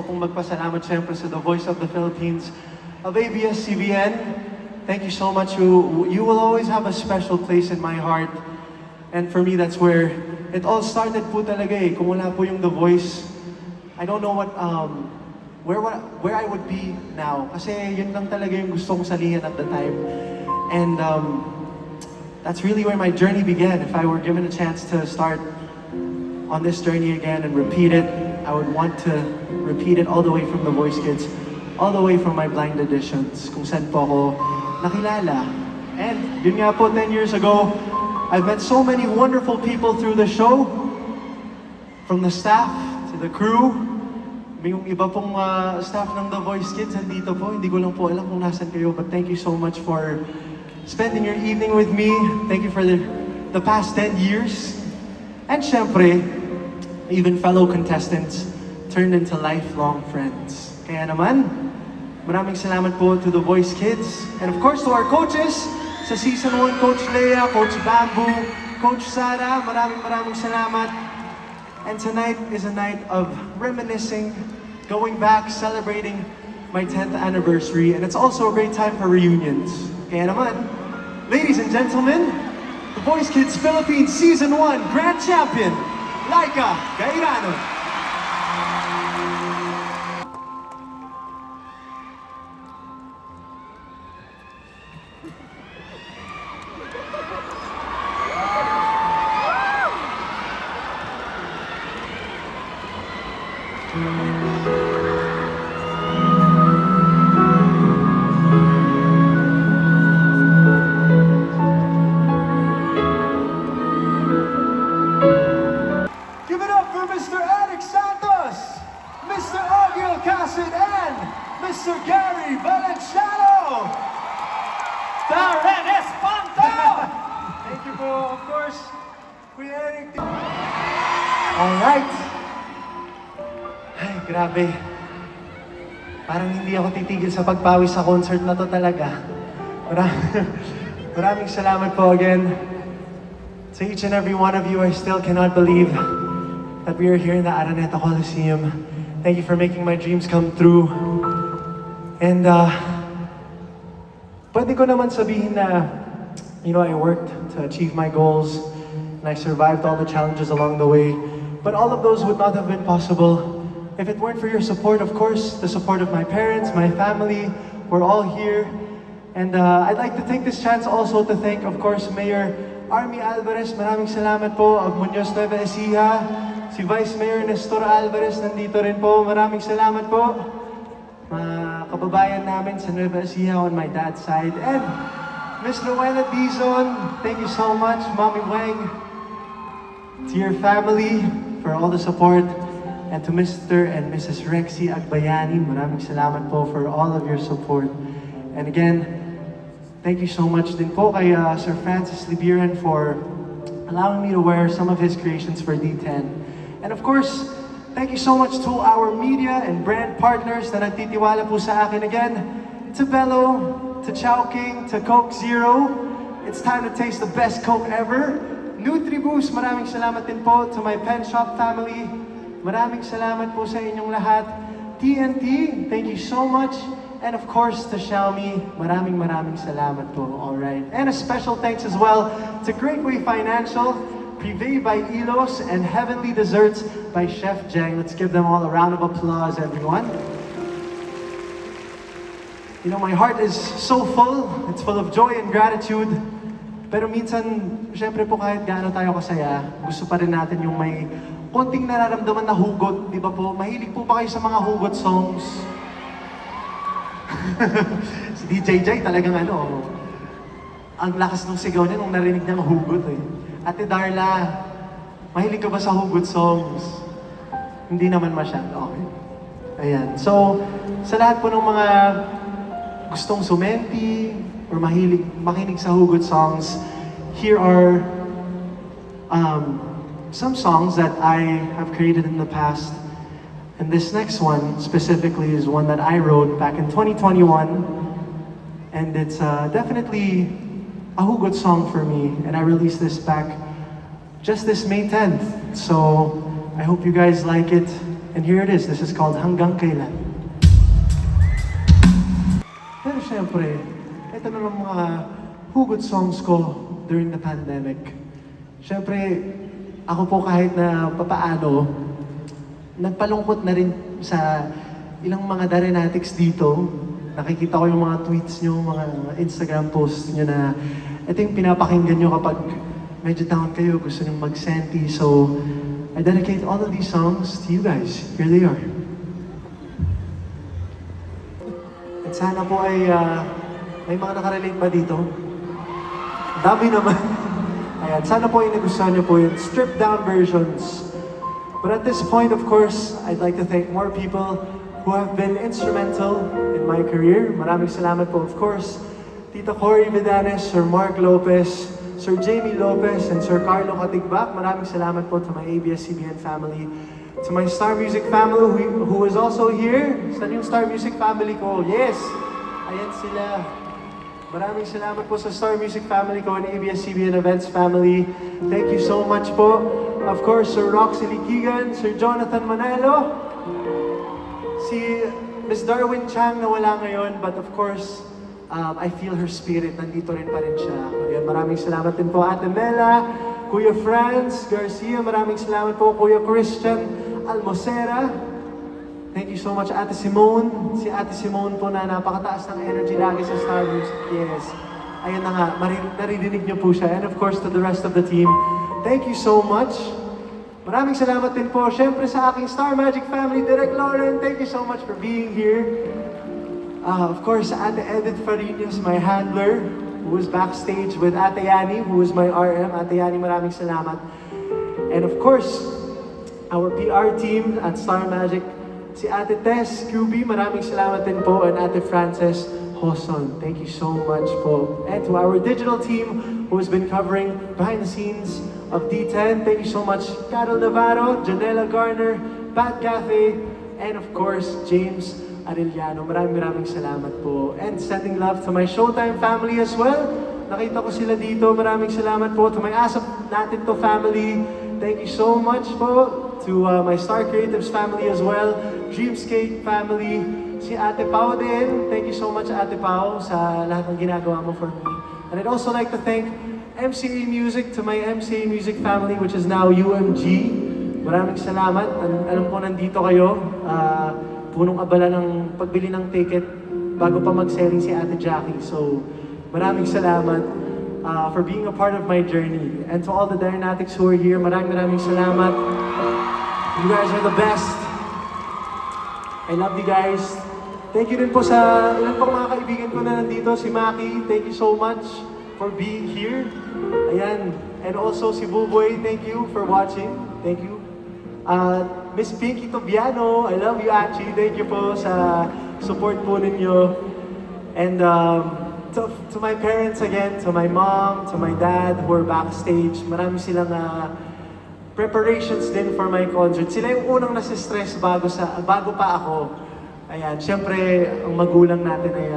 pong magpasalamat syempre sa The Voice of the Philippines of ABS-CBN. Thank you so much. You will always have a special place in my heart. And for me, that's where it all started po talaga eh. Kung wala po yung The Voice, I don't know where I would be now. Kasi yun lang talaga yung gusto kong salihan at the time. And that's really where my journey began. If I were given a chance to start on this journey again and repeat it, I would want to repeat it all the way from The Voice Kids, all the way from my blind auditions, kung saan po ako nakilala. And yun nga po, 10 years ago, I've met so many wonderful people through the show, from the staff to the crew. May yung iba pong staff ng The Voice Kids nandito po. Hindi ko lang po alam kung nasan kayo, but thank you so much for spending your evening with me. Thank you for the past 10 years. And syempre, even fellow contestants turned into lifelong friends. Kaya naman, maraming salamat po to The Voice Kids. And of course, to our coaches, sa Season 1, Coach Leia, Coach Bamboo, Coach Sara, maraming salamat. And tonight is a night of reminiscing, going back, celebrating my 10th anniversary. And it's also a great time for reunions. Kaya naman, ladies and gentlemen, The Voice Kids Philippines Season 1 Grand Champion, Laika Gairano. Give it up for Mr. Alex Santos, Mr. Aguil Casid, and Mr. Gary Valenciano. Darren Espanto! Thank you po, of course, Kuya Eric. Alright. Ay, grabe. Parang hindi ako titigil sa pagpawis sa concert na to talaga. Maraming salamat po again. To each and every one of you, I still cannot believe that we are here in the Araneta Coliseum. Thank you for making my dreams come true. And pwede ko naman sabihin na, I worked to achieve my goals and I survived all the challenges along the way. But all of those would not have been possible if it weren't for your support, of course, the support of my parents, my family. We're all here. And I'd like to take this chance also to thank, of course, Mayor Army Alvarez. Maraming salamat po. Of Muñoz Nueva Ecija. Si Vice Mayor Nestor Alvarez nandito rin po. Maraming salamat po. Mga kababayan namin sa Nueva Ecija on my dad's side. And Miss Noela Dizon, thank you so much. Mommy Wang. To your family for all the support. And to Mr. and Mrs. Rexy Agbayani, maraming salamat po for all of your support. And again, thank you so much din po kay Sir Francis Libiran for allowing me to wear some of his creations for D10. And of course, thank you so much to our media and brand partners na nagtitiwala po sa akin again. To Bello, to Chowking, to Coke Zero. It's time to taste the best Coke ever. Nutriboost, maraming salamat din po to my Pen Shop family. Maraming salamat po sa inyong lahat. TNT, thank you so much. And of course, to Xiaomi, maraming salamat po. Alright. And a special thanks as well to Greatway Financial, Privé by Ilos, and Heavenly Desserts by Chef Jeng. Let's give them all a round of applause, everyone. My heart is so full. It's full of joy and gratitude. Pero minsan, syempre po kahit gaano tayo kasaya, gusto pa rin natin yung may konting nararamdaman na hugot, di ba po? Mahilig po ba kayo sa mga hugot songs? Si DJ Jai talagang ang lakas ng sigaw niya nung narinig niyang hugot eh. Ate Darla, mahilig ka ba sa hugot songs? Hindi naman masyado. Okay. Ayan. So, sa lahat po ng mga gustong sumenti or makinig sa hugot songs, here are some songs that I have created in the past. And this next one specifically is one that I wrote back in 2021. And it's definitely a hugot song for me. And I released this back just this May 10th. So I hope you guys like it. And here it is. This is called Hanggang Kailan. Pero syempre, ito na ng mga hugot songs ko during the pandemic. Syempre, ako po kahit na papaano, nagpalungkot na rin sa ilang mga Darenatics dito. Nakikita ko yung mga tweets nyo, mga Instagram posts nyo na ito yung pinapakinggan nyo kapag medyo down kayo, gusto nyo mag-senti. So, I dedicate all of these songs to you guys. Here they are. At sana po ay may mga nakarelate ba dito? Dami naman. Ayan, sana po ay nagustuhan nyo po yung stripped down versions. But at this point, of course, I'd like to thank more people who have been instrumental in my career. Maraming salamat po, of course, Tita Cory Vidanes, Sir Mark Lopez, Sir Jamie Lopez, and Sir Carlo Katigbak. Maraming salamat po to my ABS-CBN family. To my Star Music family who is also here. Saan yung Star Music family ko? Yes! Ayan sila. Maraming salamat po sa Star Music family ko and ABS-CBN Events family. Thank you so much po. Of course, Sir Roxy Liquigan, Sir Jonathan Manelo, si Miss Darwin Chang na wala ngayon, but of course, I feel her spirit, nandito rin pa rin siya. Ayan, maraming salamat din po Ate Mela, Kuya Franz Garcia, maraming salamat po Kuya Christian Almosera. Thank you so much Ate Simone, si Ate Simone po na napakataas ng energy lagi sa Star Music. Yes, ayun na nga, naririnig niyo po siya. And of course to the rest of the team, thank you so much. Maraming salamat din po, syempre sa aking Star Magic family, Direk Lauren, thank you so much for being here. Of course, Ate Edith Farinas, my handler, who was backstage with Ate Yani, who was my RM. Ate Yani, maraming salamat. And of course, our PR team at Star Magic, si Ate Tess QB, maraming salamat din po, and Ate Frances Hoson. Thank you so much po. And to our digital team, who has been covering behind the scenes of D10, thank you so much, Carol Navarro, Janela Garner, Pat Cathay, and of course, James Arellano. Maraming salamat po. And sending love to my Showtime family as well. Nakita ko sila dito. Maraming salamat po to my Asap Natin To family. Thank you so much po to my Star Creatives family as well. Dreamscape family. Si Ate Pao din. Thank you so much Ate Pao sa lahat ng ginagawa mo for me. And I'd also like to thank MCA Music, to my MCA Music family, which is now UMG. Maraming salamat. Alam ko nandito kayo. Punong abala ng pagbili ng ticket bago pa mag-selling si Ate Jackie. So, maraming salamat for being a part of my journey. And to all the Darenatics who are here, maraming salamat. You guys are the best. I love you guys. Thank you din po sa ilan pang mga kaibigan ko na nandito. Si Maki, thank you so much for being here. Ayan. And also si Buboy, thank you for watching. Thank you. Miss Pinky Tobiano, I love you Achi. Thank you po sa support po ninyo. And to my parents again, to my mom, to my dad who are backstage, marami silang preparations din for my concert. Sila yung unang nasistress bago pa ako. Ayan, syempre, ang magulang natin ay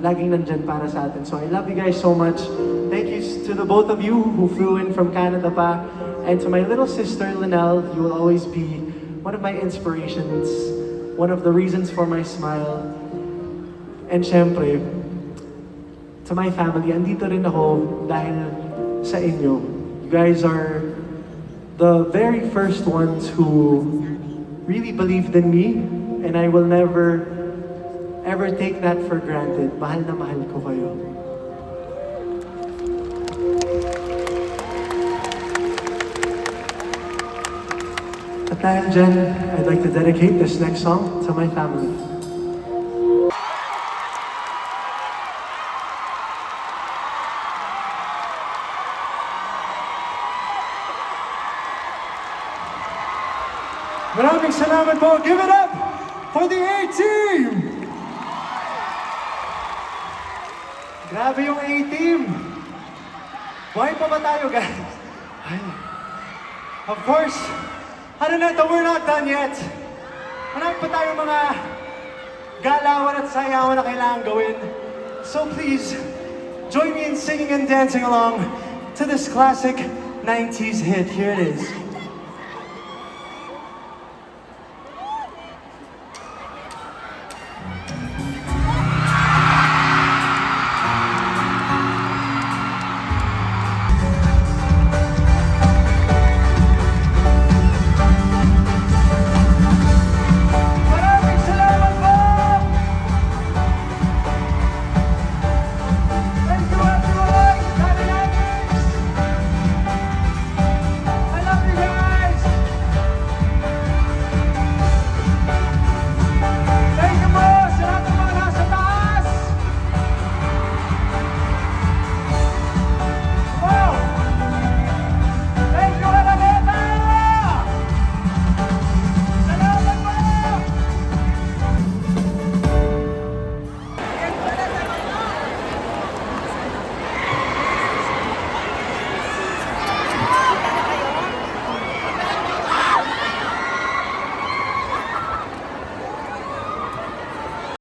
laging nandyan para sa atin. So I love you guys so much. Thank you to the both of you who flew in from Canada pa. And to my little sister, Linnell, you will always be one of my inspirations, one of the reasons for my smile. And syempre, to my family, andito rin ako dahil sa inyo. You guys are the very first ones who really believed in me, and I will never ever take that for granted. Mahal na mahal ko kayo. At dahil dyan, I'd like to dedicate this next song to my family. Maraming salamat po. Give it up for the A-Team! Grabe yung A-Team! Buhay pa ba tayo, guys? Ay. Of course, Haruneto, we're not done yet. Marami pa tayong mga galawan at sayawan na kailangan gawin. So please, join me in singing and dancing along to this classic 90s hit. Here it is.